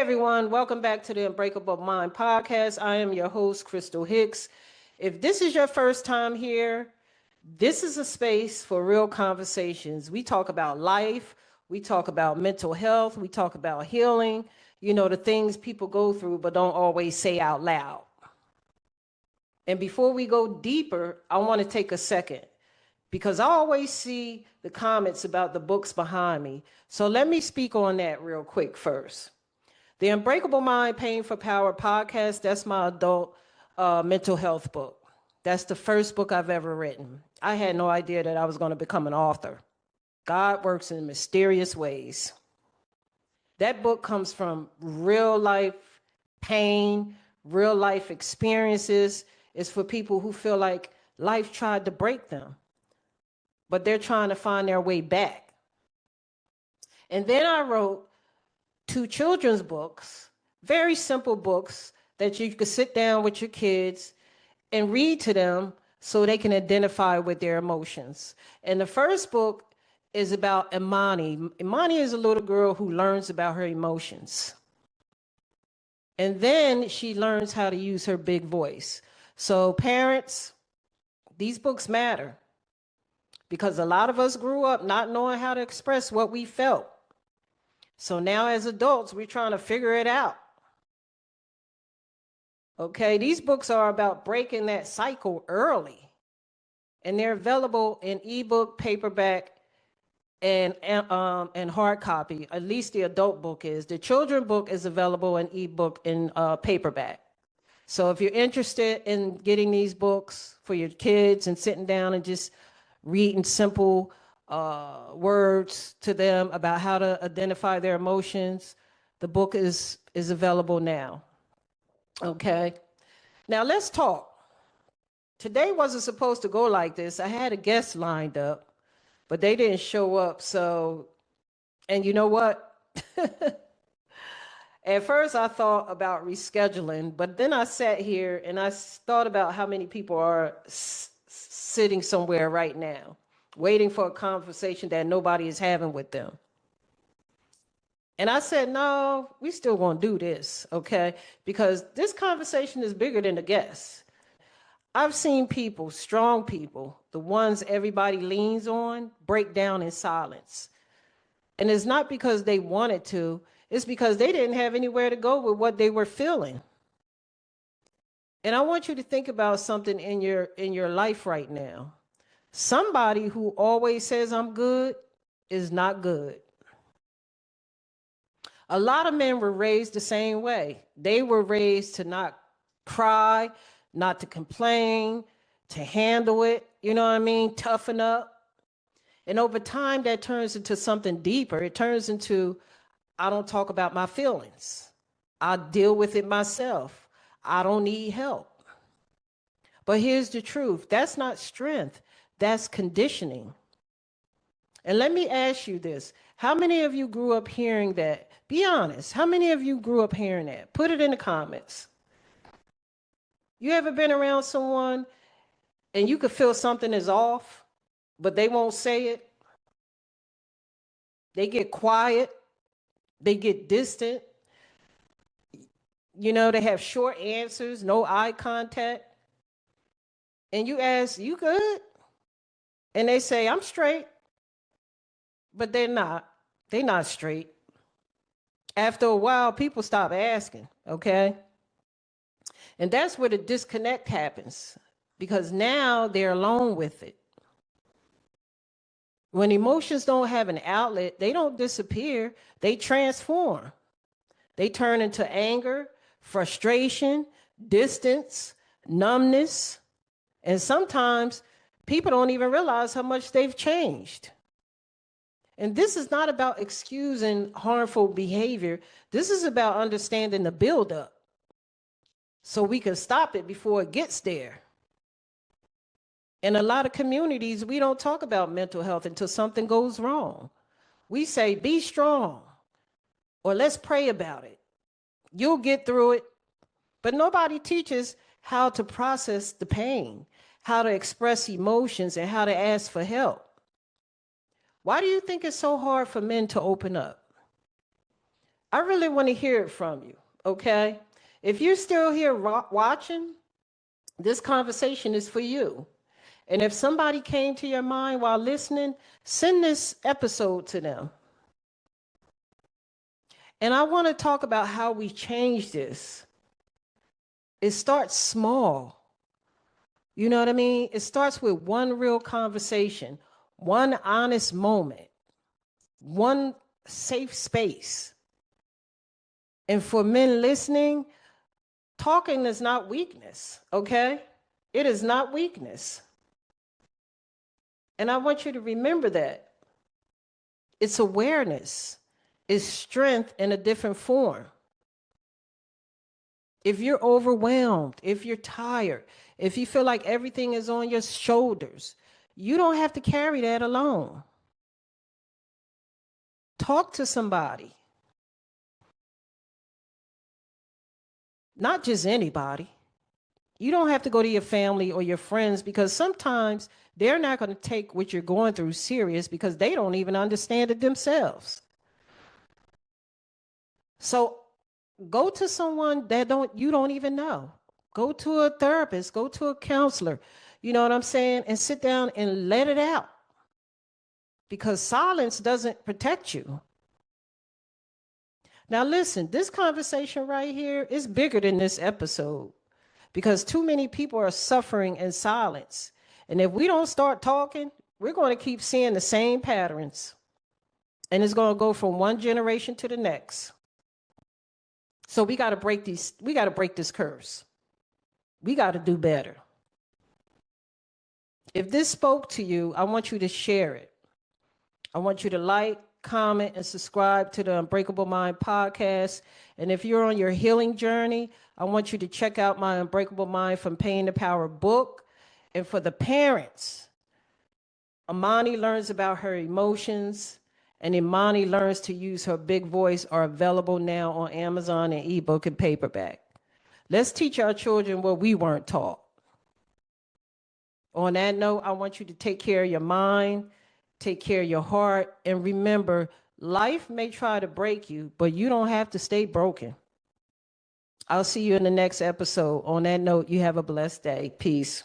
everyone, welcome back to the Unbreakable Mind Podcast. I am your host, Crystal Hicks. If this is your first time here, this is a space for real conversations. We talk about life, we talk about mental health, we talk about healing, the things people go through but don't always say out loud. And before we go deeper, I want to take a second because I always see the comments about the books behind me. So let me speak on that real quick first. The Unbreakable Mind Pain for Power podcast, that's my adult mental health book. That's the first book I've ever written. I had no idea that I was going to become an author. God works in mysterious ways. That book comes from real life pain, real life experiences. It's for people who feel like life tried to break them, but they're trying to find their way back. And then I wrote 2 children's books, very simple books that you could sit down with your kids and read to them so they can identify with their emotions. And the first book is about Imani. Imani is a little girl who learns about her emotions. And then she learns how to use her big voice. So parents, these books matter because a lot of us grew up not knowing how to express what we felt. So now as adults, we're trying to figure it out. Okay, these books are about breaking that cycle early. And they're available in ebook, paperback, and hard copy. At least the adult book is. The children book is available in ebook and paperback. So if you're interested in getting these books for your kids and sitting down and just reading simple words to them about how to identify their emotions, the book is available now. Okay. Now let's talk. Today wasn't supposed to go like this. I had a guest lined up, but they didn't show up. So, and you know what? At first I thought about rescheduling, but then I sat here and I thought about how many people are sitting somewhere right now, waiting for a conversation that nobody is having with them. And I said, no, we still gonna do this, okay? Because this conversation is bigger than the guests. I've seen people, strong people, the ones everybody leans on, break down in silence. And it's not because they wanted to, it's because they didn't have anywhere to go with what they were feeling. And I want you to think about something in your life right now. Somebody who always says I'm good is not good. A lot of men were raised the same way. They were raised to not cry, not to complain, to handle it, toughen up. And over time, that turns into something deeper. It turns into, I don't talk about my feelings. I deal with it myself. I don't need help. But here's the truth. That's not strength. That's conditioning. And let me ask you this. How many of you grew up hearing that? Be honest. How many of you grew up hearing that? Put it in the comments. You ever been around someone and you could feel something is off, but they won't say it? They get quiet. They get distant. They have short answers, no eye contact. And you ask, you good? And they say, I'm straight. But they're not. They're not straight. After a while, people stop asking, okay? And that's where the disconnect happens, because now they're alone with it. When emotions don't have an outlet, they don't disappear, they transform. They turn into anger, frustration, distance, numbness, and sometimes people don't even realize how much they've changed. And this is not about excusing harmful behavior. This is about understanding the buildup so we can stop it before it gets there. In a lot of communities, we don't talk about mental health until something goes wrong. We say, be strong, or let's pray about it. You'll get through it. But nobody teaches how to process the pain, how to express emotions, and how to ask for help. Why do you think it's so hard for men to open up? I really want to hear it from you, okay? If you're still here watching, this conversation is for you. And if somebody came to your mind while listening, send this episode to them. And I want to talk about how we change this. It starts small. You know what I mean? It starts with one real conversation, one honest moment, one safe space. And for men listening, talking is not weakness, okay? It is not weakness. And I want you to remember that. It's awareness. It's strength in a different form. If you're overwhelmed, if you're tired, if you feel like everything is on your shoulders, you don't have to carry that alone. Talk to somebody. Not just anybody. You don't have to go to your family or your friends, because sometimes they're not going to take what you're going through serious because they don't even understand it themselves. So go to someone that you don't even know. Go to a therapist, go to a counselor, you know what I'm saying? And sit down and let it out. Because silence doesn't protect you. Now listen, this conversation right here is bigger than this episode, because too many people are suffering in silence. And if we don't start talking, we're going to keep seeing the same patterns. And it's going to go from one generation to the next. So we got to break this curse. We got to do better. If this spoke to you, I want you to share it. I want you to like, comment, and subscribe to the Unbreakable Mind podcast. And if you're on your healing journey, I want you to check out my Unbreakable Mind from Pain to Power book. And for the parents, Amani learns about her emotions, and Imani learns to use her big voice, are available now on Amazon and ebook and paperback. Let's teach our children what we weren't taught. On that note, I want you to take care of your mind, take care of your heart, and remember, life may try to break you, but you don't have to stay broken. I'll see you in the next episode. On that note, you have a blessed day. Peace.